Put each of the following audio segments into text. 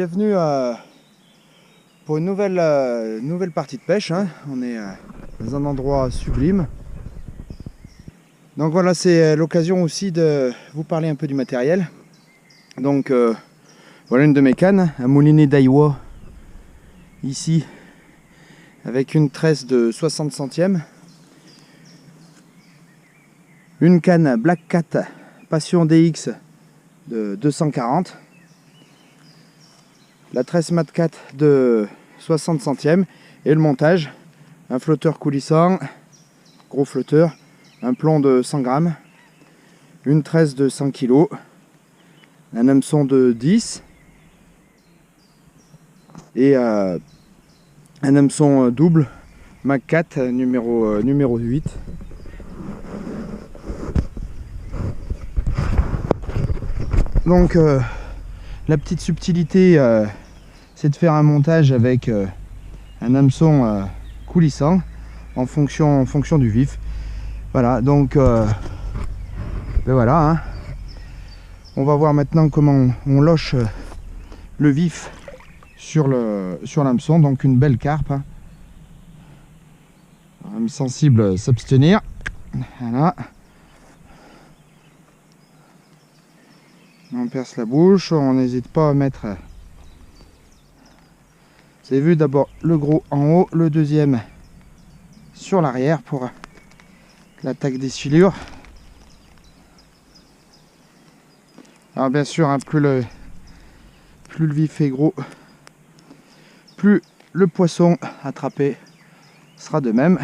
Bienvenue pour une nouvelle partie de pêche. Hein. On est dans un endroit sublime. Donc voilà, c'est l'occasion aussi de vous parler un peu du matériel. Donc voilà une de mes cannes, un moulinet Daiwa ici avec une tresse de 60 centièmes. Une canne Black Cat Passion DX de 240. La tresse Mad Cat de 60 centièmes et le montage, un flotteur coulissant, gros flotteur, un plomb de 100 grammes, une tresse de 100 kg, un hameçon de 10 et un hameçon double Mad Cat numéro 8. Donc la petite subtilité, c'est de faire un montage avec un hameçon coulissant en fonction du vif. Voilà, donc ben voilà, hein. On va voir maintenant comment on loche le vif sur l'hameçon. Donc une belle carpe, hein. Âme sensible, s'abstenir. Voilà. On perce la bouche, on n'hésite pas à mettre, vous avez vu, d'abord le gros en haut, le deuxième sur l'arrière pour l'attaque des silures. Alors bien sûr, hein, plus le vif est gros, plus le poisson attrapé sera de même.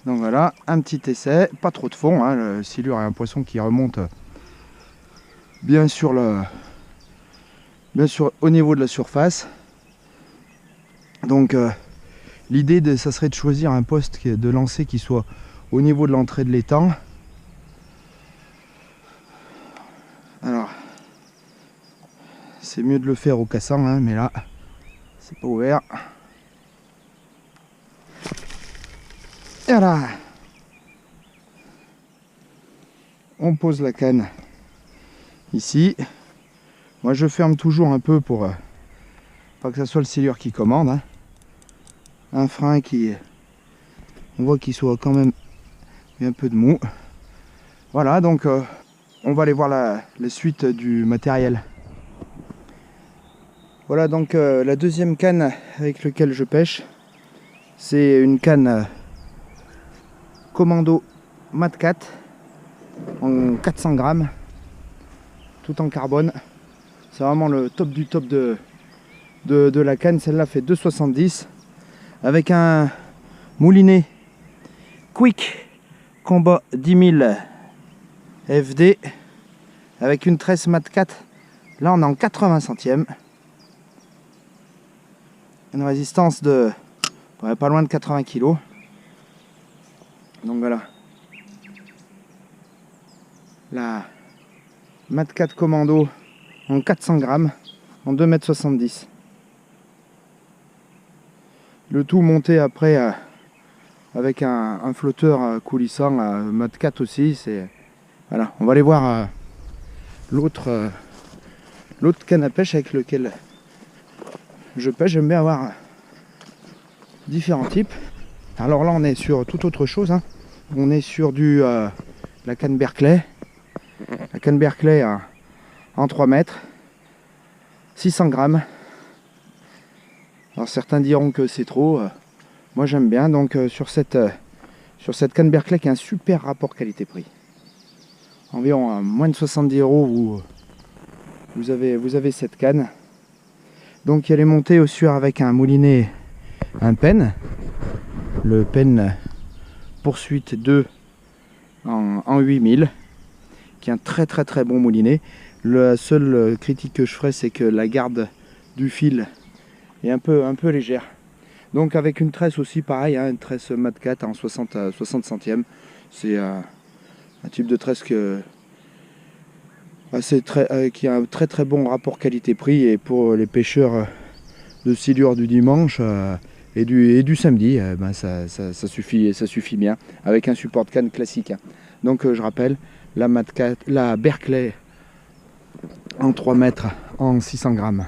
Donc voilà, un petit essai, pas trop de fond, hein. Le silure est un poisson qui remonte bien sûr au niveau de la surface. Donc l'idée ça serait de choisir un poste de lancer qui soit au niveau de l'entrée de l'étang. Alors c'est mieux de le faire au cassant, hein, mais là c'est pas ouvert. Et voilà, on pose la canne ici. Moi je ferme toujours un peu pour pas que ça soit le silure qui commande, hein. Un frein qui, on voit qu'il soit quand même un peu de mou. Voilà, donc on va aller voir la suite du matériel. Voilà donc la deuxième canne avec laquelle je pêche, c'est une canne Commando Mad Cat en 400 grammes, tout en carbone. C'est vraiment le top du top de la canne. Celle-là fait 2,70 avec un moulinet Quick Combat 10 000 FD avec une tresse Mad Cat. Là on est en 80 centièmes, une résistance de pas loin de 80 kg. Donc voilà, la Mad Cat Commando en 400 grammes en 2,70 m. Le tout monté après avec un flotteur coulissant Mad Cat aussi. Voilà, on va aller voir l'autre canne à pêche avec lequel je pêche. J'aime bien avoir différents types. Alors là on est sur tout autre chose, hein. On est sur la canne Berkeley. La canne Berkeley en 3 mètres, 600 grammes. Alors certains diront que c'est trop, moi j'aime bien. Donc sur cette canne Berkeley qui a un super rapport qualité-prix, environ à moins de 70 €, vous avez cette canne. Donc elle est montée au sueur avec un moulinet, un Penn, le Penn Poursuite 2 en 8000, qui est un très bon moulinet. La seule critique que je ferai, c'est que la garde du fil est un peu légère. Donc avec une tresse aussi pareil, hein, une tresse Mad Cat en 60 centièmes. C'est un type de tresse qui a un très bon rapport qualité-prix, et pour les pêcheurs de silure du dimanche et du samedi, ben ça suffit bien avec un support de canne classique, hein. Donc je rappelle, la Berkeley en 3 mètres en 600 grammes.